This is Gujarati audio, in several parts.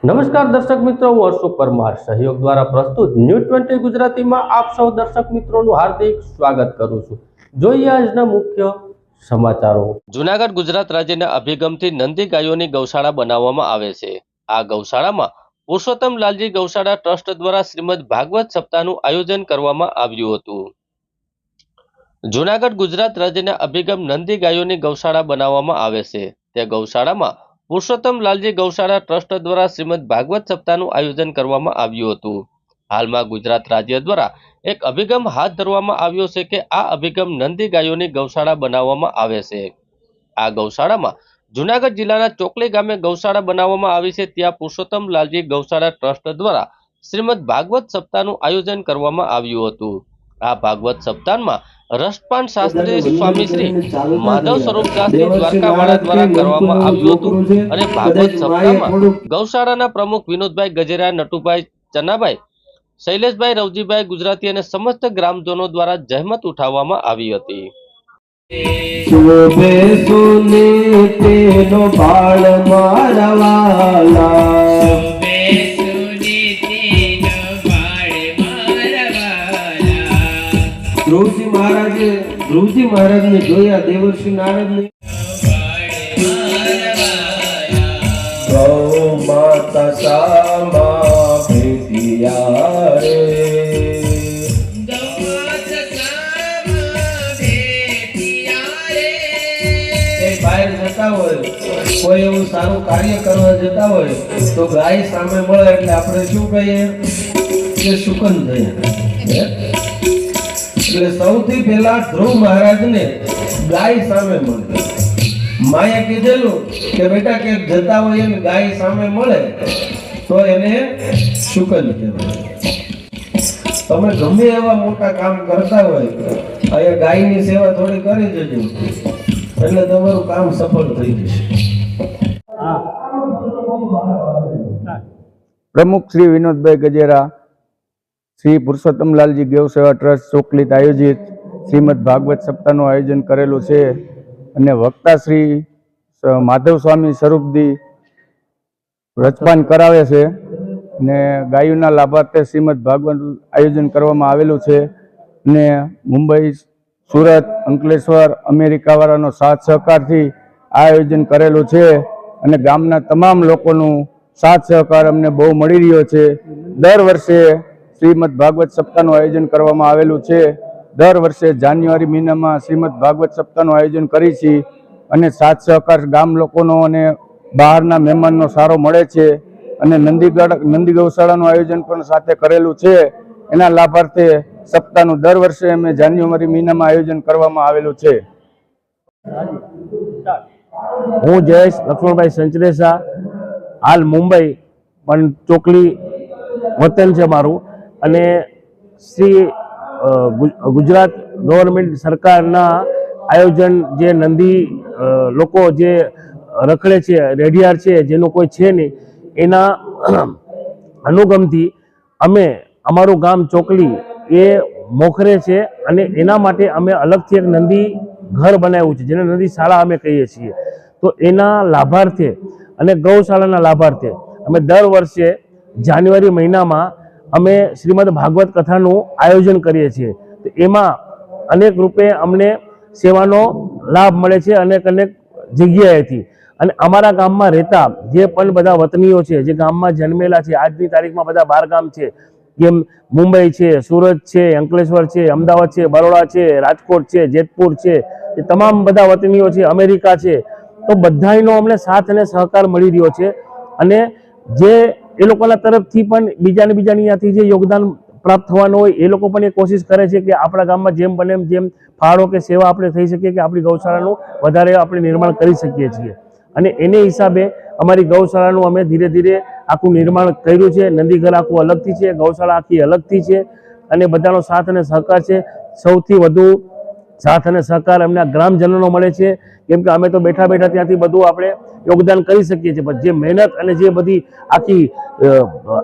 નમસ્કાર દર્શક મિત્રો, હું અશોક પરમાર સહયોગ દ્વારા પ્રસ્તુત ન્યૂઝ 20 ગુજરાતીમાં આપ સૌ દર્શક મિત્રોનું હાર્દિક સ્વાગત કરું છું। જોઈએ આજના મુખ્ય સમાચારો। જૂનાગઢ ગુજરાત રાજ્યના અભિગમથી નંદી ગાયોની ગૌશાળા બનાવવામાં આવે છે। આ ગૌશાળામાં પુરુષોત્તમ લાલજી ગૌશાળા ટ્રસ્ટ દ્વારા શ્રીમદ ભાગવત સપ્તાહનું આયોજન કરવામાં આવ્યું હતું। જૂનાગઢ ગુજરાત રાજ્યના અભિગમ નંદી ગાયોની ગૌશાળા બનાવવામાં આવે છે। તે ગૌશાળામાં પુરુષોત્તમ લાલજી ગૌશાળા ટ્રસ્ટ દ્વારા શ્રીમદ ભાગવત સપ્તાહનું આયોજન કરવામાં આવ્યું હતું। હાલમાં ગુજરાત રાજ્ય દ્વારા એક અભિગમ હાથ ધરવામાં આવ્યો છે કે આ અભિગમ નંદી ગાયોની ગૌશાળા બનાવવામાં આવે છે। આ ગૌશાળામાં જૂનાગઢ જિલ્લાના ચોકલી ગામે ગૌશાળા બનાવવામાં આવી છે। ત્યાં પુરુષોત્તમ લાલજી ગૌશાળા ટ્રસ્ટ દ્વારા શ્રીમદ ભાગવત સપ્તાહનું આયોજન કરવામાં આવ્યું હતું। આ ભાગવત સપ્તાહમાં રસપાન શાસ્ત્રી સ્વામી શ્રી માધવ સ્વરૂપદાસજી દ્વારકાવાળા દ્વારા કરવામાં આવ્યું હતું અને ભાગવત સપ્તાહમાં ગૌશાળાના પ્રમુખ વિનોદભાઈ ગજેરા, નટુભાઈ ચનાભાઈ, શૈલેષભાઈ રવજીભાઈ ગુજરાતી અને સમસ્ત ગ્રામજનો દ્વારા જહેમત ઉઠાવવામાં આવી હતી। ધ્રુવજી મહારાજ ને જોયા દેવર્ષિ નારદ ને ગૌ માતા સામા ભેટિયા રે, બહાર જતા હોય કોઈ એવું સારું કાર્ય કરવા જતા હોય તો ગાય સામે મળે એટલે આપણે શું કહીએ કે સુકન થયા। એટલે સૌથી પહેલા ધ્રુવ મહારાજને ગાય સામે મળે। માયા કીધેલું કે બેટા કે જતા હોય એને ગાય સામે મળે તો એને શુકન કહેવાય। તમે ગમે એવા મોટા કામ કરતા હોય અહીંયા ગાયની સેવા થોડી કરી દેજો એટલે તમારું કામ સફળ થઈ જશે। પ્રમુખ શ્રી વિનોદભાઈ ગજેરા, શ્રી પુરુષોત્તમ લાલજી ગૌસેવા ટ્રસ્ટ ચોકલીત આયોજિત શ્રીમદ ભાગવત સપ્તાહનું આયોજન કરેલું છે અને વક્તા શ્રી માધવ સ્વામી સ્વરૂપદી રચપાન કરાવે છે અને ગાયોના લાભાર્થે શ્રીમદ ભાગવત આયોજન કરવામાં આવેલું છે અને મુંબઈ, સુરત, અંકલેશ્વર, અમેરિકાવાળાનો સાથ સહકારથી આ આયોજન કરેલું છે અને ગામના તમામ લોકોનું સાથ સહકાર અમને બહુ મળી રહ્યો છે। દર વર્ષે શ્રીમદ ભાગવત સપ્તાહનું આયોજન કરવામાં આવેલું છે। દર વર્ષે જાન્યુઆરી મહિનામાં શ્રીમદ ભાગવત સપ્તાહનું આયોજન કરી છે અને સાથ સહકાર ગામ લોકોનો અને બહારના મહેમાનનો સારો મળે છે અને નંદી ગૌશાળાનું આયોજન પણ સાથે કરેલું છે। એના લાભાર્થે સપ્તાહનું દર વર્ષે અમે જાન્યુઆરી મહિનામાં આયોજન કરવામાં આવેલું છે। હું જયેશ લક્ષ્મણભાઈ સંચરેસા, હાલ મુંબઈ પણ ચોકલી વતન છે મારું અને શ્રી ગુજરાત ગવર્મેન્ટ સરકારના આયોજન જે નંદી લોકો જે રખડે છે, રેડિયાર છે, જેનું કોઈ છે નહીં, એના અનુગમથી અમે અમારું ગામ ચોકલી એ મોખરે છે અને એના માટે અમે અલગથી એક નંદી ઘર બનાવ્યું છે જેને નંદી શાળા અમે કહીએ છીએ। તો એના લાભાર્થે અને ગૌશાળાના લાભાર્થે અમે દર વર્ષે જાન્યુઆરી મહિનામાં અમે શ્રીમદ ભાગવત કથાનું આયોજન કરીએ છીએ। તો એમાં અનેક રૂપે અમને સેવાનો લાભ મળે છે અનેક જગ્યાએથી અને અમારા ગામમાં રહેતા જે પણ બધા વતનીઓ છે, જે ગામમાં જન્મેલા છે, આજની તારીખમાં બધા 12 ગામ છે, જેમ મુંબઈ છે, સુરત છે, અંકલેશ્વર છે, અમદાવાદ છે, બરોડા છે, રાજકોટ છે, જેતપુર છે, એ તમામ બધા વતનીઓ છે, અમેરિકા છે, તો બધાનો અમને સાથ અને સહકાર મળી રહ્યો છે અને જે એ લોકોના તરફથી પણ બીજાને ત્યાંથી જે યોગદાન પ્રાપ્ત થવાનું હોય એ લોકો પણ એ કોશિશ કરે છે કે આપણા ગામમાં જેમ બને જેમ ફાળો કે સેવા આપણે થઈ શકીએ કે આપણી ગૌશાળાનું વધારે આપણે નિર્માણ કરી શકીએ છીએ અને એને હિસાબે અમારી ગૌશાળાનું અમે ધીરે ધીરે આખું નિર્માણ કર્યું છે। નંદીઘર આખું અલગથી છે, ગૌશાળા આખી અલગથી છે અને બધાનો સાથ અને સહકાર છે। સૌથી વધુ સાથ અને સહકાર અમને ગ્રામજનોનો મળે છે કેમ કે અમે તો બેઠા બેઠા ત્યાંથી બધું આપણે યોગદાન કરી શકીએ છીએ, પણ જે મહેનત અને જે બધી આખી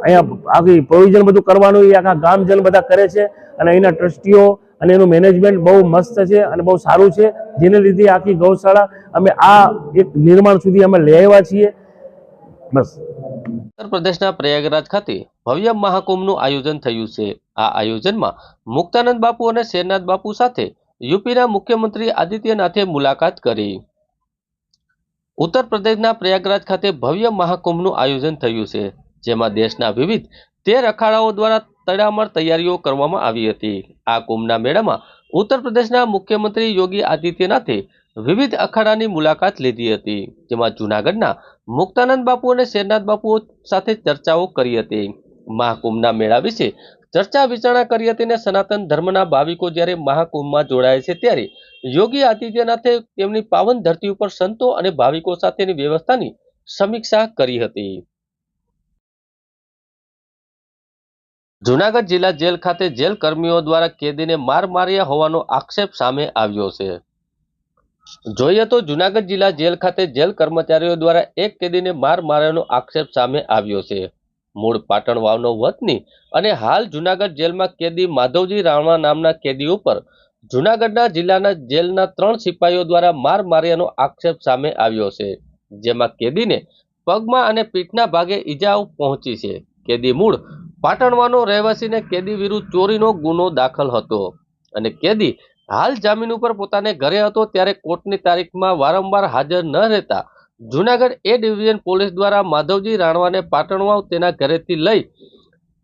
અહીંયા આખી પ્રોવિઝન બધું કરવાનું એ આખા ગામજન બધા કરે છે અને અહીંના ટ્રસ્ટીઓ અને એનું મેનેજમેન્ટ બહુ મસ્ત છે અને બહુ સારું છે, જેને લીધે આખી ગૌશાળા અમે આ એક નિર્માણ સુધી અમે લઈ આવ્યા છીએ। બસ। ઉત્તર પ્રદેશના પ્રયાગરાજ ખાતે ભવ્ય મહાકુંભનું આયોજન થયું છે. આ આયોજનમાં મુક્તાનંદ બાપુ અને શેરનાથ બાપુ સાથે યુપીના મુખ્યમંત્રી આદિત્યનાથે મુલાકાત કરી. ઉત્તર પ્રદેશના પ્રયાગરાજ ખાતે ભવ્ય મહાકુંભનું આયોજન થયું છે, જેમાં દેશના વિવિધ 13 અખાડાઓ દ્વારા તડામાર તૈયારીઓ કરવામાં આવી હતી. આ કુંભના મેળામાં ઉત્તર પ્રદેશના મુખ્યમંત્રી યોગી આદિત્યનાથે વિવિધ અખાડાની મુલાકાત લીધી હતી, જેમાં જૂનાગઢના મુક્તાનંદ બાપુ અને શેરનાથ બાપુઓ સાથે ચર્ચાઓ કરી હતી. મહાકુંભના મેળા વિશે ચર્ચા વિચારણા કરી હતી અને સનાતન ધર્મના ભાવિકો જ્યારે મહાકુંભમાં જોડાય છે ત્યારે યોગી આદિત્યનાથે તેમની પાવન ધરતી ઉપર સંતો અને ભાવિકો સાથેની વ્યવસ્થાની સમીક્ષા કરી હતી. જૂનાગઢ જિલ્લા જેલ ખાતે જેલ કર્મીઓ દ્વારા કેદીને માર માર્યા હોવાનો આક્ષેપ સામે આવ્યો છે. જોઈએ તો જૂનાગઢ જિલ્લા જેલ ખાતે જેલ કર્મચારીઓ દ્વારા એક કેદીને માર માર્યાનો આક્ષેપ સામે આવ્યો છે. મૂળ પાટણ વાવનો વતની અને હાલ જૂનાગઢ જેલમાં કેદી માધવજી રાણા નામના કેદી ઉપર જૂનાગઢના જિલ્લાના જેલના 3 સિપાહીઓ દ્વારા માર માર્યાનો આક્ષેપ સામે આવ્યો છે, જેમાં કેદીને પગમાં અને પીઠના ભાગે ઈજાઓ પહોંચી છે. કેદી મૂળ પાટણવાનો રહેવાસીને કેદી વિરુદ્ધ ચોરીનો ગુનો દાખલ હતો અને કેદી હાલ જામીન ઉપર પોતાને ઘરે હતો ત્યારે કોર્ટની તારીખમાં વારંવાર હાજર ન રહેતા જૂનાગઢ એ ડિવિઝન પોલીસ દ્વારા માધવજી રાણાને પાટણવાવ તેના ઘરેથી લઈ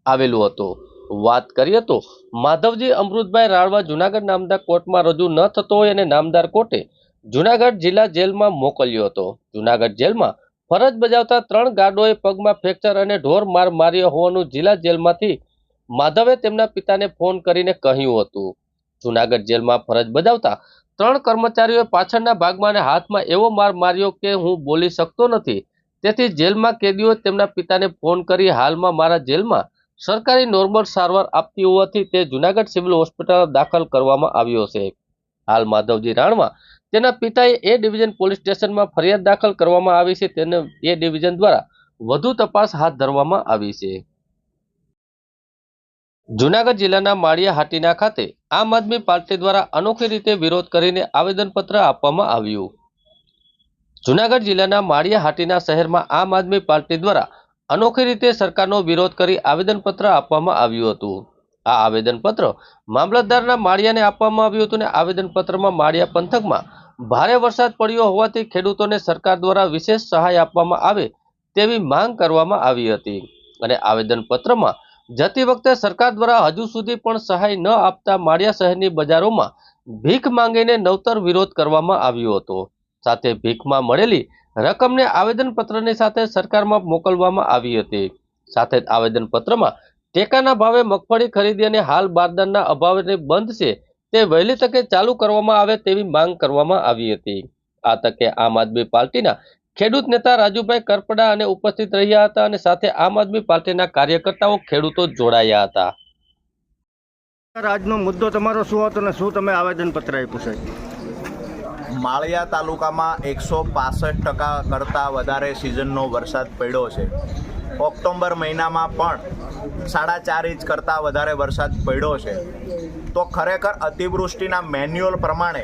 આવેલું હતું. વાત કરીએ તો માધવજી અમૃતભાઈ રાણવા જૂનાગઢ નામદાર કોર્ટમાં રજૂ ન થતો હોય અને નામદાર કોર્ટે જૂનાગઢ જિલ્લા જેલમાં મોકલ્યો હતો. જૂનાગઢ જેલમાં ફરજ બજાવતા 3 ગાર્ડોએ પગમાં ફ્રેક્ચર અને ઢોર માર માર્યો હોવાનું જિલ્લા જેલમાંથી માધવે તેમના પિતાને ફોન કરીને કહ્યું હતું. જૂનાગઢ જેલમાં ફરજ બજાવતા 3 કર્મચારીઓએ પાછળના ભાગમાં અને હાથમાં એવો માર માર્યો કે હું બોલી શકતો નથી. તેથી જેલમાં કેદીઓએ તેમના પિતાને ફોન કરી હાલમાં મારા જેલમાં સરકારી નોર્મલ સારવાર આપતી હોવાથી તે જૂનાગઢ સિવિલ હોસ્પિટલ દાખલ કરવામાં આવ્યો છે. હાલ માધવજી રાણવા તેના પિતાએ એ ડિવિઝન પોલીસ સ્ટેશનમાં ફરિયાદ દાખલ કરવામાં આવી છે. તેને એ ડિવિઝન દ્વારા વધુ તપાસ હાથ ધરવામાં આવી છે. જૂનાગઢ જિલ્લાના માળિયા હાટીના ખાતે આમ આદમી પાર્ટી દ્વારા અનોખી રીતે વિરોધ કરીને આવેદનપત્ર આપવામાં આવ્યું. જૂનાગઢ જિલ્લાના માળિયા હાટીના શહેરમાં આમ આદમી પાર્ટી દ્વારા અનોખી રીતે સરકારનો વિરોધ કરી આવેદનપત્ર આપવામાં આવ્યું હતું. આ આવેદનપત્ર મામલતદારના માળિયાને આપવામાં આવ્યું હતું અને આવેદનપત્રમાં માળિયા પંથકમાં ભારે વરસાદ પડ્યો હોવાથી ખેડૂતોને સરકાર દ્વારા વિશેષ સહાય આપવામાં આવે તેવી માંગ કરવામાં આવી હતી અને આવેદનપત્રમાં જતી વખતે સરકાર દ્વારા હજુ સુધી પણ સહાય ન આપતા માળિયા શહેરની બજારોમાં ભીખ માંગીને નવતર વિરોધ કરવામાં આવ્યો હતો. સાથે ભીખમાં મળેલી રકમને આવેદનપત્રની સાથે સરકારમાં મોકલવામાં આવી હતી. સાથે જ આવેદનપત્રમાં ટેકાના ભાવે મગફળી ખરીદી અને હાલ બારદાનના અભાવે બંધ છે તે વહેલી તકે ચાલુ કરવામાં આવે તેવી માંગ કરવામાં આવી હતી. આ તકે આમ આદમી પાર્ટીના ખેડૂત નેતા રાજુભાઈ કરપડા અને ઉપસ્થિત રહ્યા હતા અને સાથે આમ આદમી પાર્ટીના કાર્યકર્તાઓ ખેડૂતો જોડાયા હતા. આજનો મુદ્દો તમારો શું હતો અને શું તમે આવેદનપત્ર આપ્યું છે? માળિયા તાલુકામાં 165% કરતાં વધારે સિઝનનો વરસાદ પડ્યો છે. ઓક્ટોબર મહિનામાં પણ 4.5 ઇંચ કરતાં વધારે વરસાદ પડ્યો છે. તો ખરેખર અતિવૃષ્ટિના મેન્યુઅલ પ્રમાણે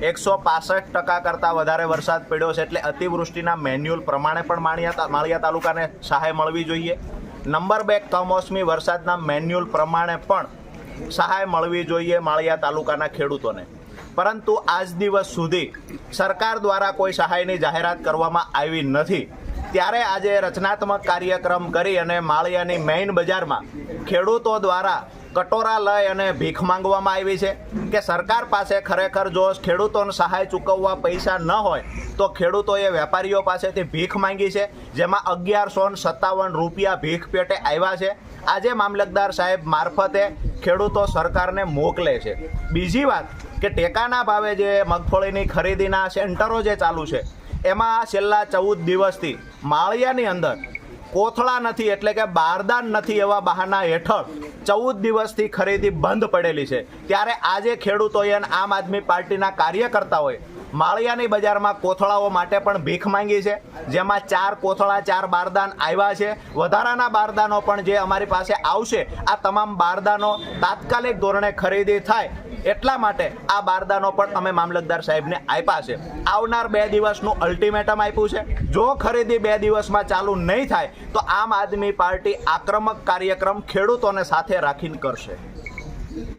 165% કરતાં વધારે વરસાદ પડ્યો છે, એટલે અતિવૃષ્ટિના મેન્યુઅલ પ્રમાણે પણ માળિયા તાલુકાને સહાય મળવી જોઈએ. નંબર 2, કમોસમી વરસાદના મેન્યુઅલ પ્રમાણે પણ સહાય મળવી જોઈએ માળિયા તાલુકાના ખેડૂતોને. પરંતુ આજ દિવસ સુધી સરકાર દ્વારા કોઈ સહાયની જાહેરાત કરવામાં આવી નથી. ત્યારે આજે રચનાત્મક કાર્યક્રમ કરી અને માળિયાની મેઇન બજારમાં ખેડૂતો દ્વારા કટોરા લઈ અને ભીખ માંગવામાં આવી છે કે સરકાર પાસે ખરેખર જો ખેડૂતોને સહાય ચૂકવવા પૈસા ન હોય તો ખેડૂતોએ વેપારીઓ પાસેથી ભીખ માંગી છે, જેમાં 1157 રૂપિયા ભીખ પેટે આવ્યા છે. આજે મામલતદાર સાહેબ મારફતે ખેડૂતો સરકારને મોકલે છે. બીજી વાત કે ટેકાના ભાવે જે મગફળીની ખરીદીના સેન્ટરો જે ચાલુ છે એમાં છેલ્લા 14 દિવસથી માળિયાની અંદર કોથળા નથી એટલે કે બારદાન નથી એવા બહાના હેઠળ 14 દિવસથી ખરીદી બંધ પડેલી છે. ત્યારે આજે ખેડૂતોએ આમ આદમી પાર્ટીના કાર્યકર્તાઓએ માળિયાની બજારમાં કોથળાઓ માટે પણ ભીખ માંગી છે, જેમાં 4 કોથળા 4 બારદાન આવ્યા છે. વધારાના બારદાનો પણ જે અમારી પાસે આવશે, આ તમામ બારદાનો તાત્કાલિક ધોરણે ખરીદી થાય એટલા માટે આ બારદાનો પણ અમે મામલતદાર સાહેબને આપ્યા છે. આવનાર 2 દિવસનું અલ્ટિમેટમ આપ્યું છે. જો ખરીદી 2 દિવસમાં ચાલુ નહીં થાય તો આમ આદમી પાર્ટી આક્રમક કાર્યક્રમ ખેડૂતોને સાથે રાખીને કરશે.